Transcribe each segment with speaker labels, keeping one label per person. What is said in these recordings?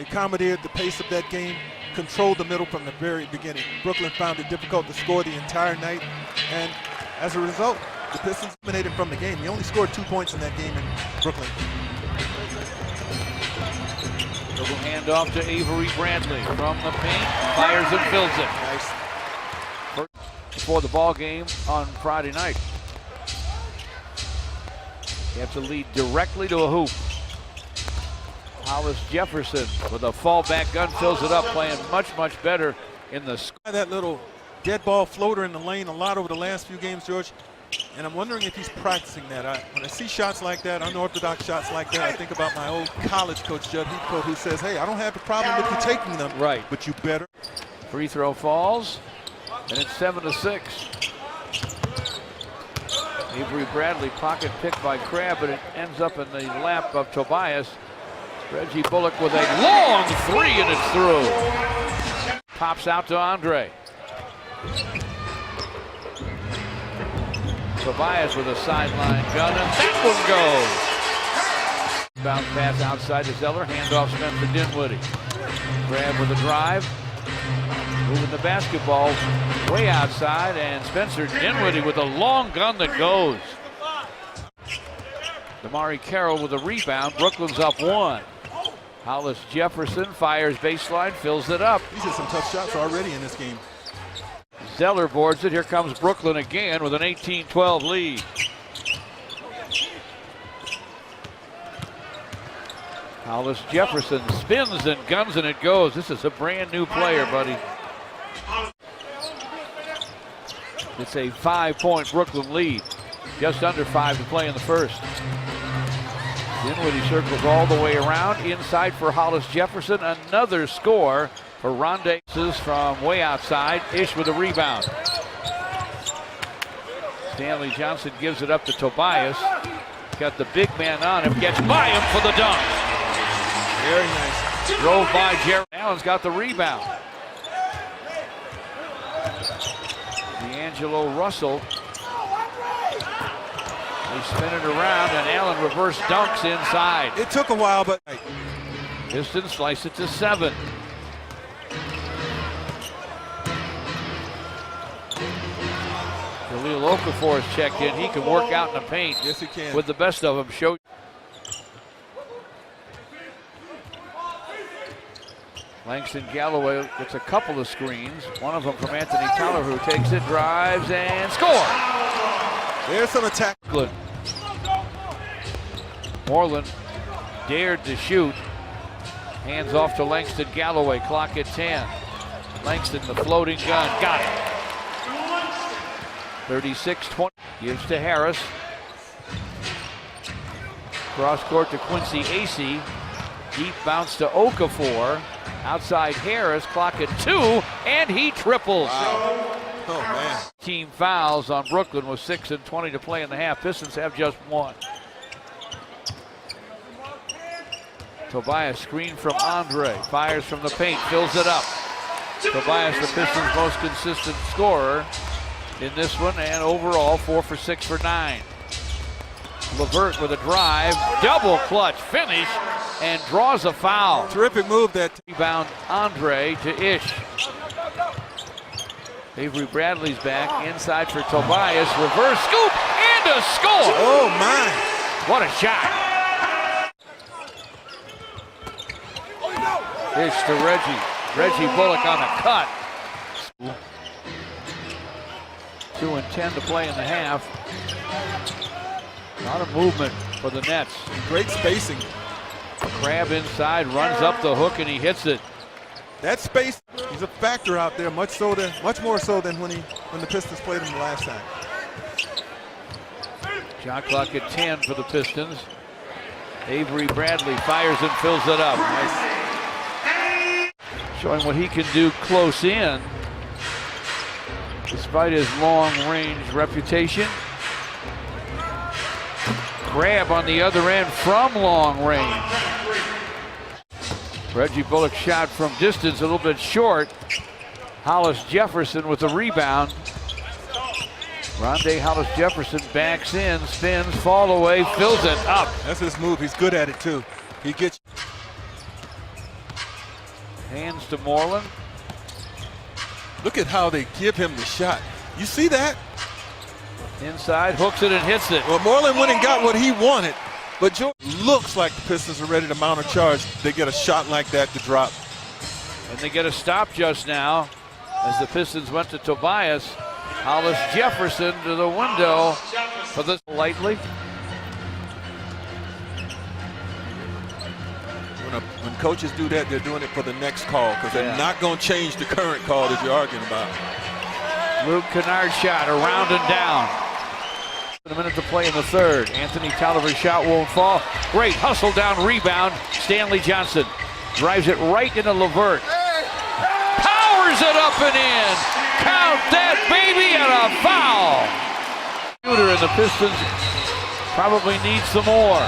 Speaker 1: They commandeered the pace of that game, controlled the middle from the very beginning. Brooklyn found it difficult to score the entire night, and as a result, the Pistons eliminated from the game. He only scored 2 points in that game in Brooklyn.
Speaker 2: Little handoff to Avery Bradley from the paint, fires and fills it.
Speaker 1: Nice.
Speaker 2: Before the ball game on Friday night. You have to lead directly to a hoop. Hollis Jefferson with a fallback gun fills it up, playing much better in the score.
Speaker 1: That little dead ball floater in the lane a lot over the last few games, George. And I'm wondering if he's practicing that. When I see shots like that, unorthodox shots like that, I think about my old college coach, Judd Heathcote, who says, hey, I don't have a problem with you taking them,
Speaker 2: right,
Speaker 1: but you better.
Speaker 2: Free throw falls, and it's 7-6. Avery Bradley pocket picked by Crabb, but it ends up in the lap of Tobias. Reggie Bullock with a long three, and it's through. Pops out to Andre. Tobias with a sideline gun, and that one goes. Bounce pass outside to Zeller, handoff Spencer Dinwiddie. Crabb with a drive, moving the basketball way outside, and Spencer Dinwiddie with a long gun that goes. Damari Carroll with a rebound. Brooklyn's up one. Hollis Jefferson fires baseline, fills it up.
Speaker 1: He's had some tough shots already in this game.
Speaker 2: Zeller boards it. Here comes Brooklyn again with an 18-12 lead. Hollis Jefferson spins and guns, and it goes. This is a brand new player, buddy. It's a 5-point Brooklyn lead. Just under 5 to play in the first. Dinwiddie circles all the way around. Inside for Hollis Jefferson. Another score for Rondé from way outside. Ish with a rebound. Stanley Johnson gives it up to Tobias. Got the big man on him. Gets by him for the dunk.
Speaker 1: Very nice.
Speaker 2: Drove by Jared Allen's got the rebound. D'Angelo Russell. They spin it around, and Allen reverse dunks inside.
Speaker 1: It took a while, but
Speaker 2: Pistons slice it to 7. Jahlil Okafor is checked in. He can work out in the paint.
Speaker 1: Yes, he can.
Speaker 2: With the best of them. Show. Langston Galloway gets a couple of screens. One of them from Anthony Tyler, who takes it, drives, and score.
Speaker 1: There's some attack.
Speaker 2: Good. Moreland dared to shoot. Hands off to Langston Galloway. Clock at 10. Langston, the floating gun. Got it. 36-20. Gives to Harris. Cross court to Quincy Acey. Deep bounce to Okafor. Outside Harris. Clock at 2. And he triples.
Speaker 1: Wow. Oh, man.
Speaker 2: Team fouls on Brooklyn with 6:20 to play in the half. Pistons have just 1. Tobias screen from Andre. Fires from the paint. Fills it up. Tobias, the Pistons' most consistent scorer in this one, and overall 4 for 6 for 9. LeVert with a drive. Double clutch finish, and draws a foul.
Speaker 1: Terrific move that.
Speaker 2: Rebound Andre to Ish. Avery Bradley's back, inside for Tobias, reverse scoop, and a score!
Speaker 1: Oh my!
Speaker 2: What a shot! Ish to Reggie. Reggie Bullock on the cut. 2:10 to play in the half. A lot of movement for the Nets.
Speaker 1: Great spacing.
Speaker 2: Crabb inside, runs up the hook, and he hits it.
Speaker 1: That space, he's a factor out there, much more so than when the Pistons played him the last time.
Speaker 2: Shot clock at 10 for the Pistons. Avery Bradley fires and fills it up. Nice. Showing what he can do close in, despite his long-range reputation. Crabb on the other end from long range. Reggie Bullock shot from distance a little bit short. Hollis Jefferson with the rebound. Rondé Hollis Jefferson backs in, spins, fall away, fills it up.
Speaker 1: That's his move. He's good at it too. He gets.
Speaker 2: Hands to Moreland.
Speaker 1: Look at how they give him the shot. You see that?
Speaker 2: Inside, hooks it and hits it.
Speaker 1: Well, Moreland went and got what he wanted, but George looks like the Pistons are ready to mount a charge. They get a shot like that to drop.
Speaker 2: And they get a stop just now as the Pistons went to Tobias. Hollis Jefferson to the window for the lightly.
Speaker 1: When coaches do that, they're doing it for the next call because they're not going to change the current call that you're arguing about.
Speaker 2: Luke Kennard shot around and down. A minute to play in the third. Anthony Tolliver's shot won't fall. Great hustle down rebound. Stanley Johnson drives it right into LeVert. Powers it up and in. Count that baby, and a foul. Shooter, and the Pistons probably need some more.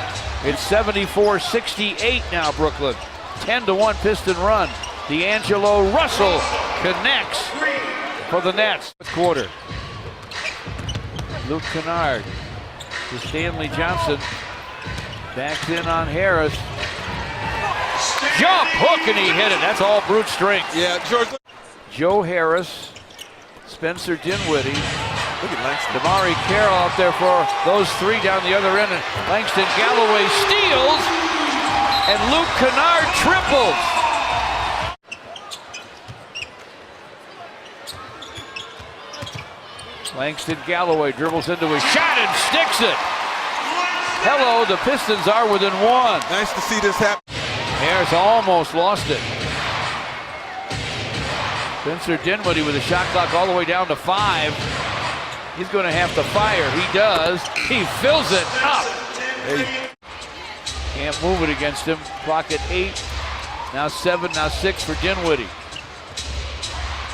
Speaker 2: It's 74-68 now, Brooklyn. 10-1 Piston run. D'Angelo Russell connects for the Nets. Quarter. Luke Kennard to Stanley Johnson. Backs in on Harris. Jump hook, and he hit it. That's all brute strength.
Speaker 1: Yeah, George.
Speaker 2: Joe Harris, Spencer Dinwiddie.
Speaker 1: Look at Langston.
Speaker 2: Damari Carroll out there for those three down the other end. And Langston Galloway steals. And Luke Kennard triples. Langston Galloway dribbles into his shot and sticks it. Hello, the Pistons are within one.
Speaker 1: Nice to see this happen.
Speaker 2: Harris almost lost it. Spencer Dinwiddie with a shot clock all the way down to 5. He's going to have to fire. He does. He fills it up.
Speaker 1: Hey.
Speaker 2: Can't move it against him. Clock at 8. Now 7, now 6 for Dinwiddie.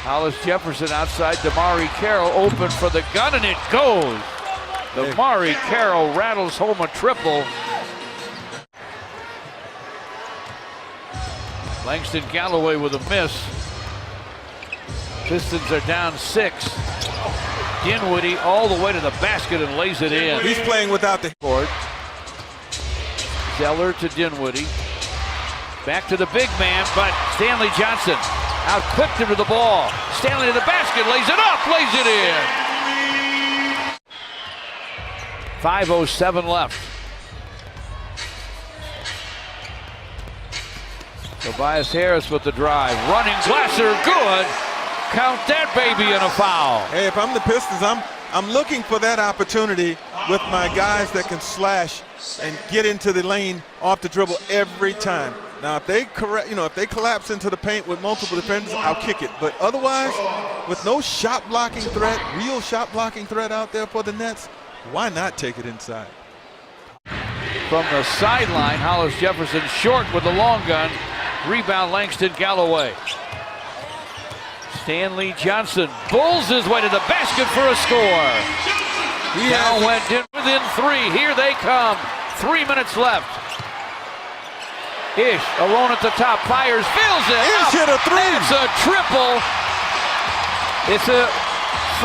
Speaker 2: Hollis Jefferson outside. Damari Carroll open for the gun, and it goes. Damari Carroll rattles home a triple. Langston Galloway with a miss. Pistons are down 6. Dinwiddie all the way to the basket and lays it in.
Speaker 1: He's playing without the board.
Speaker 2: Zeller to Dinwiddie. Back to the big man, but Stanley Johnson out-quicked him to the ball. Stanley to the basket, lays it up, lays it in. 5:07 left. Tobias Harris with the drive. Running Glasser, good. Count that baby, and a foul.
Speaker 1: Hey, if I'm the Pistons, I'm looking for that opportunity with my guys that can slash and get into the lane off the dribble every time. Now, if they collapse into the paint with multiple defenders, I'll kick it. But otherwise, with no shot blocking threat, real shot blocking threat out there for the Nets, why not take it inside?
Speaker 2: From the sideline, Hollis Jefferson short with the long gun. Rebound Langston Galloway. Stanley Johnson bulls his way to the basket for a score. He now went in within 3. Here they come. 3 minutes left. Ish alone at the top, fires, fills it.
Speaker 1: Ish hit a 3.
Speaker 2: It's a triple. It's a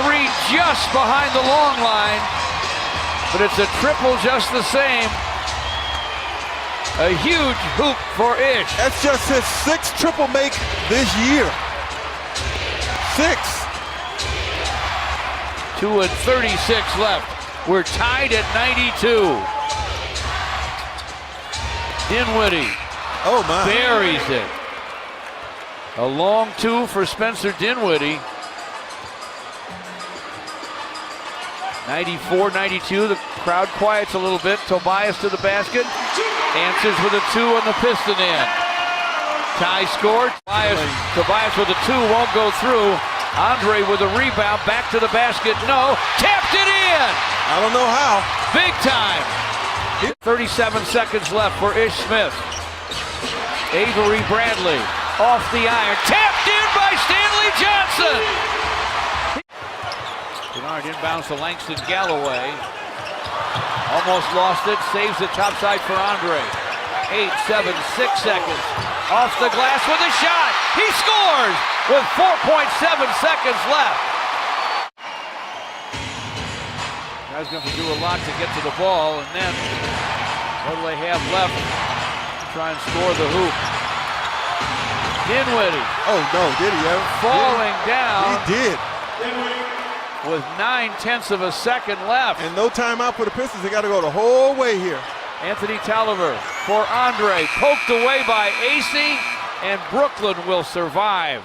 Speaker 2: 3 just behind the long line, but it's a triple just the same. A huge hoop for Ish.
Speaker 1: That's just his 6th triple make this year. 6.
Speaker 2: 2:36 left. We're tied at 92. Dinwiddie buries it. A long 2 for Spencer Dinwiddie. 94-92. The crowd quiets a little bit. Tobias to the basket. Answers with a 2 on the Piston end. Tie scored. Tobias with a 2 won't go through. Andre with a rebound, back to the basket. No, tapped it in.
Speaker 1: I don't know how.
Speaker 2: Big time. 37 seconds left for Ish Smith. Avery Bradley off the iron. Tapped in by Stanley Johnson. Kennard inbounds to Langston Galloway. Almost lost it. Saves it topside for Andre. 8, 7, 6 seconds. Off the glass with a shot. He scores with 4.7 seconds left. Guys going to do a lot to get to the ball, and then what do they have left to try and score the hoop? Dinwiddie.
Speaker 1: Oh, no, did he ever?
Speaker 2: Falling down.
Speaker 1: He did.
Speaker 2: With 9/10 of a second left.
Speaker 1: And no timeout for the Pistons. They got to go the whole way here.
Speaker 2: Anthony Tolliver for Andre. Poked away by AC, and Brooklyn will survive.